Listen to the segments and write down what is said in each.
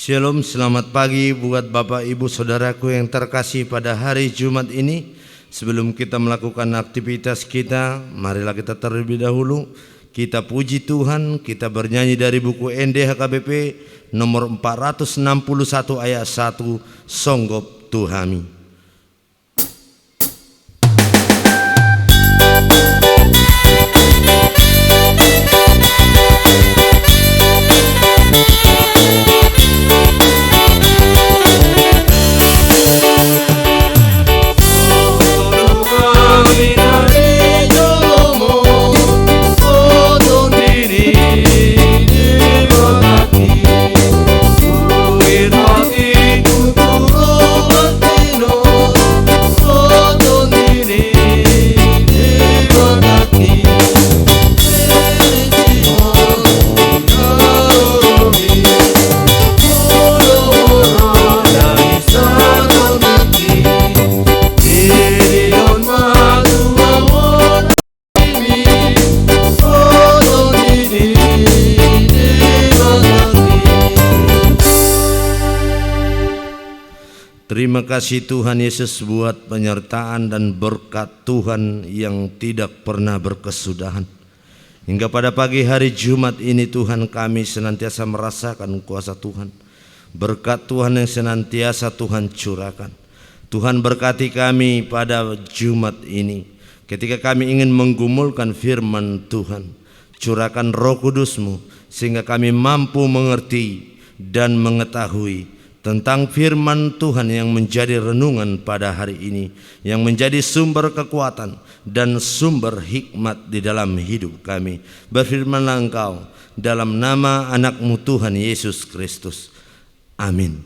Shalom, selamat pagi buat Bapak Ibu Saudaraku yang terkasih pada hari Jumat ini. Sebelum kita melakukan aktivitas kita, marilah kita terlebih dahulu kita puji Tuhan. Kita bernyanyi dari buku NDHKBP nomor 461 ayat 1, Songgop Tuhami. Terima kasih Tuhan Yesus buat penyertaan dan berkat Tuhan yang tidak pernah berkesudahan. Hingga pada pagi hari Jumat ini Tuhan, kami senantiasa merasakan kuasa Tuhan. Berkat Tuhan yang senantiasa Tuhan curahkan. Tuhan berkati kami pada Jumat ini. Ketika kami ingin menggumulkan firman Tuhan, curahkan Roh Kudus-Mu sehingga kami mampu mengerti dan mengetahui tentang firman Tuhan yang menjadi renungan pada hari ini, yang menjadi sumber kekuatan dan sumber hikmat di dalam hidup kami. Berfirmanlah Engkau dalam nama anak-Mu Tuhan Yesus Kristus. Amin.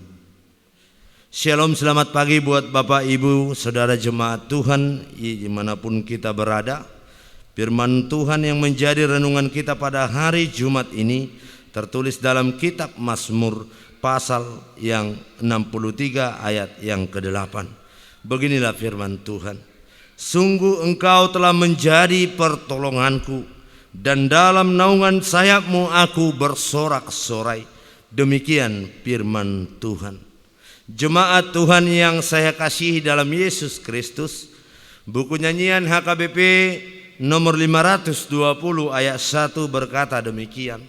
Shalom, selamat pagi buat Bapak Ibu Saudara jemaat Tuhan dimanapun kita berada. Firman Tuhan yang menjadi renungan kita pada hari Jumat ini tertulis dalam kitab Mazmur pasal yang 63 ayat yang ke-8. Beginilah firman Tuhan. Sungguh Engkau telah menjadi pertolonganku, dan dalam naungan sayap-Mu aku bersorak-sorai. Demikian firman Tuhan. Jemaat Tuhan yang saya kasihi dalam Yesus Kristus, buku nyanyian HKBP nomor 520 ayat 1 berkata demikian.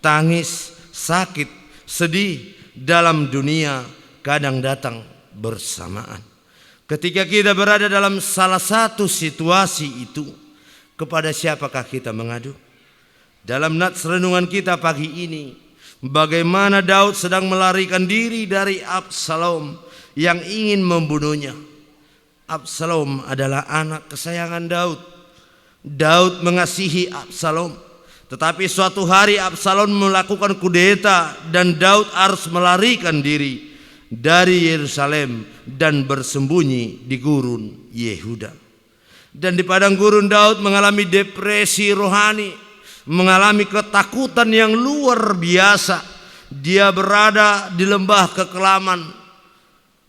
Tangis, sakit, sedih dalam dunia kadang datang bersamaan. Ketika kita berada dalam salah satu situasi itu, kepada siapakah kita mengadu? Dalam nats renungan kita pagi ini, bagaimana Daud sedang melarikan diri dari Absalom yang ingin membunuhnya. Absalom adalah anak kesayangan Daud. Daud mengasihi Absalom. Tetapi suatu hari Absalom melakukan kudeta dan Daud harus melarikan diri dari Yerusalem dan bersembunyi di gurun Yehuda. Dan di padang gurun Daud mengalami depresi rohani, mengalami ketakutan yang luar biasa. Dia berada di lembah kekelaman.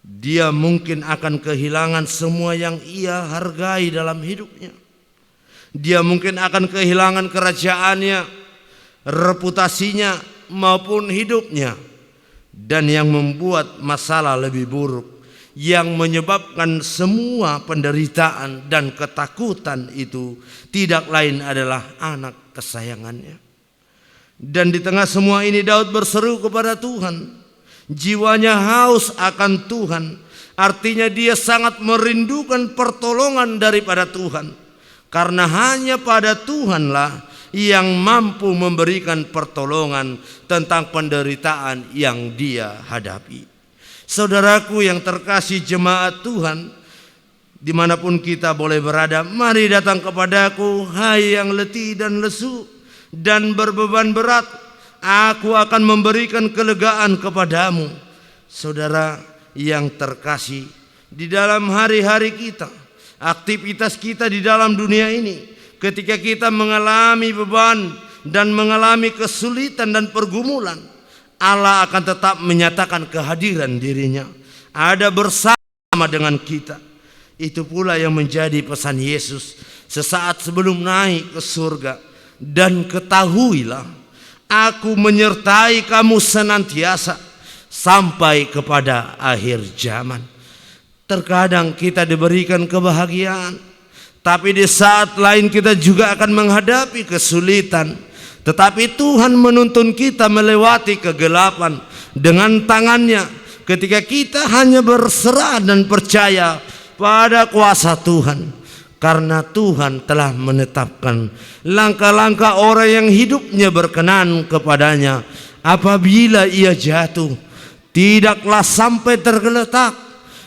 Dia mungkin akan kehilangan semua yang ia hargai dalam hidupnya. Dia mungkin akan kehilangan kerajaannya, reputasinya maupun hidupnya. Dan yang membuat masalah lebih buruk, yang menyebabkan semua penderitaan dan ketakutan itu tidak lain adalah anak kesayangannya. Dan di tengah semua ini Daud berseru kepada Tuhan. Jiwanya haus akan Tuhan. Artinya dia sangat merindukan pertolongan daripada Tuhan. Karena hanya pada Tuhanlah yang mampu memberikan pertolongan tentang penderitaan yang dia hadapi. Saudaraku yang terkasih jemaat Tuhan, dimanapun kita boleh berada, mari datang kepadaku, hai yang letih dan lesu dan berbeban berat, aku akan memberikan kelegaan kepadamu. Saudara yang terkasih, di dalam hari-hari kita, aktivitas kita di dalam dunia ini, ketika kita mengalami beban dan mengalami kesulitan dan pergumulan, Allah akan tetap menyatakan kehadiran dirinya, ada bersama dengan kita. Itu pula yang menjadi pesan Yesus sesaat sebelum naik ke surga. Dan ketahuilah, aku menyertai kamu senantiasa sampai kepada akhir zaman. Terkadang kita diberikan kebahagiaan, tapi di saat lain kita juga akan menghadapi kesulitan. Tetapi Tuhan menuntun kita melewati kegelapan dengan tangannya ketika kita hanya berserah dan percaya pada kuasa Tuhan. Karena Tuhan telah menetapkan langkah-langkah orang yang hidupnya berkenan kepadanya. Apabila ia jatuh, tidaklah sampai tergeletak,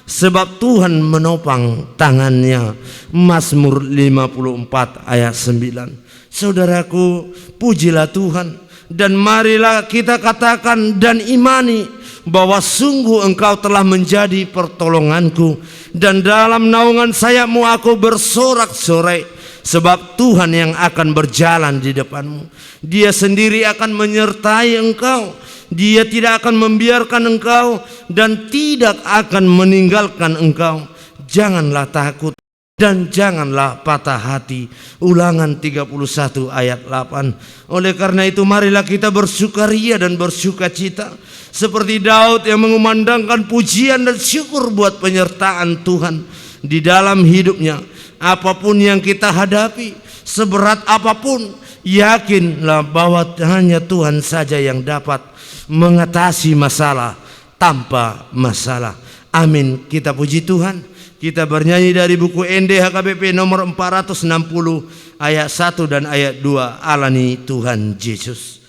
sebab Tuhan menopang tangannya. Mazmur 54 ayat 9. Saudaraku, pujilah Tuhan, dan marilah kita katakan dan imani bahwa sungguh Engkau telah menjadi pertolonganku, dan dalam naungan sayapmu aku bersorak-sorai. Sebab Tuhan yang akan berjalan di depanmu, Dia sendiri akan menyertai engkau. Dia tidak akan membiarkan engkau dan tidak akan meninggalkan engkau. Janganlah takut dan janganlah patah hati. Ulangan 31 ayat 8. Oleh karena itu marilah kita bersukaria dan bersukacita seperti Daud yang mengumandangkan pujian dan syukur buat penyertaan Tuhan di dalam hidupnya. Apapun yang kita hadapi, seberat apapun, yakinlah bahwa hanya Tuhan saja yang dapat mengatasi masalah tanpa masalah. Amin. Kita puji Tuhan. Kita bernyanyi dari buku NDHKBP nomor 460 ayat 1 dan ayat 2. Alani Tuhan Yesus.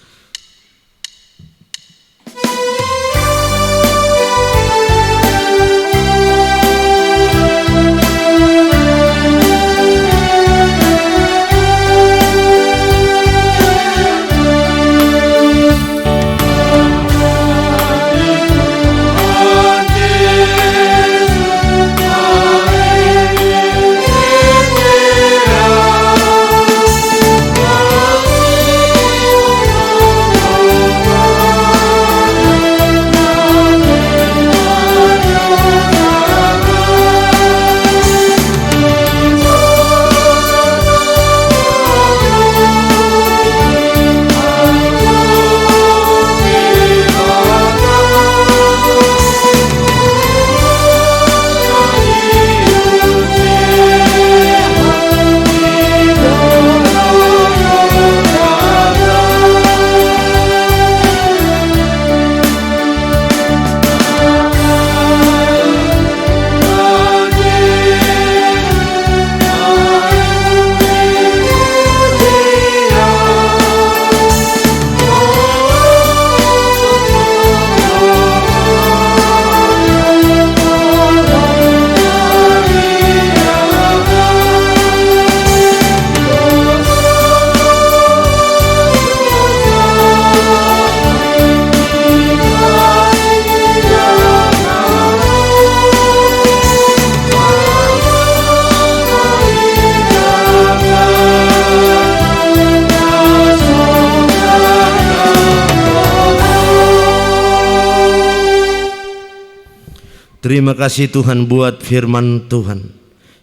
Terima kasih Tuhan buat firman Tuhan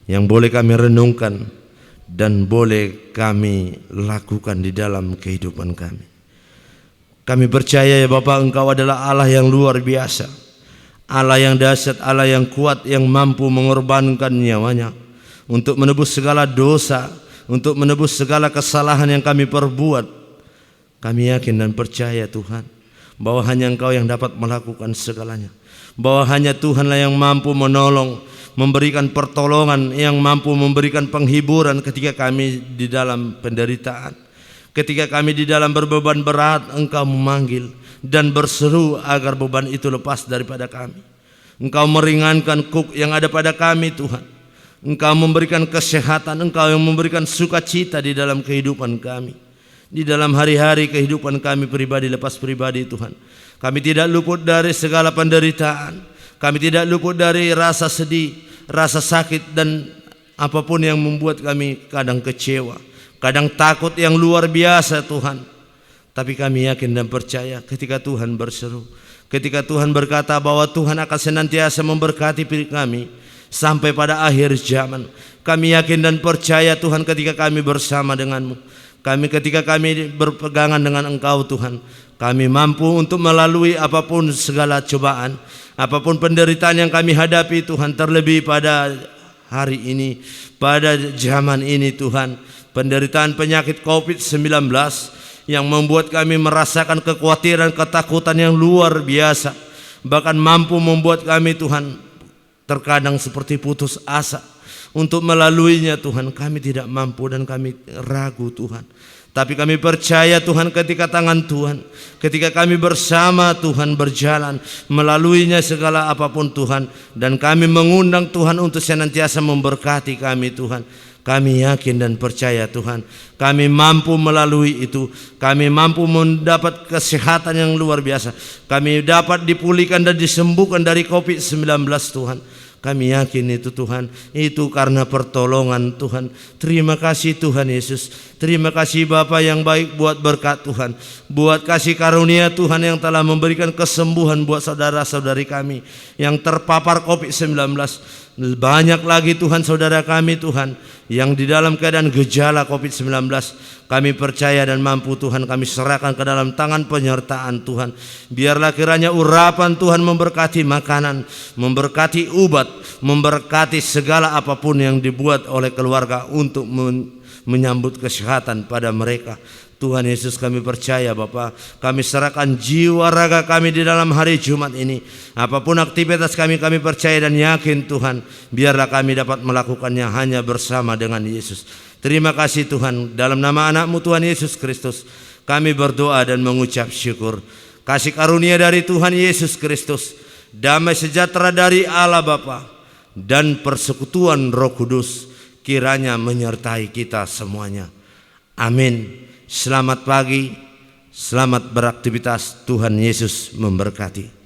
yang boleh kami renungkan dan boleh kami lakukan di dalam kehidupan kami. Kami percaya ya Bapa, Engkau adalah Allah yang luar biasa, Allah yang dahsyat, Allah yang kuat, yang mampu mengorbankan nyawanya untuk menebus segala dosa, untuk menebus segala kesalahan yang kami perbuat. Kami yakin dan percaya Tuhan bahwa hanya Engkau yang dapat melakukan segalanya, bahwa hanya Tuhanlah yang mampu menolong, memberikan pertolongan, yang mampu memberikan penghiburan ketika kami di dalam penderitaan, ketika kami di dalam berbeban berat. Engkau memanggil dan berseru agar beban itu lepas daripada kami. Engkau meringankan kuk yang ada pada kami Tuhan. Engkau memberikan kesehatan, Engkau yang memberikan sukacita di dalam kehidupan kami, di dalam hari-hari kehidupan kami pribadi lepas pribadi Tuhan. Kami tidak luput dari segala penderitaan. Kami tidak luput dari rasa sedih, rasa sakit, dan apapun yang membuat kami kadang kecewa, kadang takut yang luar biasa Tuhan. Tapi kami yakin dan percaya ketika Tuhan berseru, ketika Tuhan berkata bahwa Tuhan akan senantiasa memberkati kami sampai pada akhir zaman. Kami yakin dan percaya Tuhan ketika kami bersama dengan-Mu, ketika kami berpegangan dengan Engkau Tuhan, Kami mampu untuk melalui apapun segala cobaan, apapun penderitaan yang kami hadapi Tuhan, terlebih pada hari ini, pada zaman ini Tuhan, penderitaan penyakit COVID-19 yang membuat kami merasakan kekhawatiran, ketakutan yang luar biasa, bahkan mampu membuat kami Tuhan terkadang seperti putus asa untuk melaluinya Tuhan. Kami tidak mampu dan kami ragu Tuhan. Tapi kami percaya Tuhan, ketika tangan Tuhan, ketika kami bersama Tuhan berjalan melaluinya segala apapun Tuhan, dan kami mengundang Tuhan untuk senantiasa memberkati kami Tuhan. Kami yakin dan percaya Tuhan, kami mampu melalui itu. Kami mampu mendapat kesehatan yang luar biasa. Kami dapat dipulihkan dan disembuhkan dari COVID-19 Tuhan. Kami yakin itu Tuhan, itu karena pertolongan Tuhan. Terima kasih Tuhan Yesus. Terima kasih Bapa yang baik buat berkat Tuhan, buat kasih karunia Tuhan yang telah memberikan kesembuhan buat saudara-saudari kami yang terpapar COVID-19. Banyak lagi Tuhan saudara kami Tuhan yang di dalam keadaan gejala COVID-19. Kami percaya dan mampu Tuhan, kami serahkan ke dalam tangan penyertaan Tuhan. Biarlah kiranya urapan Tuhan memberkati makanan, memberkati obat, memberkati segala apapun yang dibuat oleh keluarga untuk menyambut kesehatan pada mereka. Tuhan Yesus, kami percaya Bapa, kami serahkan jiwa raga kami di dalam hari Jumat ini. Apapun aktivitas kami percaya dan yakin Tuhan, biarlah kami dapat melakukannya hanya bersama dengan Yesus. Terima kasih Tuhan, dalam nama anak-Mu Tuhan Yesus Kristus kami berdoa dan mengucap syukur. Kasih karunia dari Tuhan Yesus Kristus, damai sejahtera dari Allah Bapa, dan persekutuan Roh Kudus kiranya menyertai kita semuanya. Amin. Selamat pagi, selamat beraktivitas. Tuhan Yesus memberkati.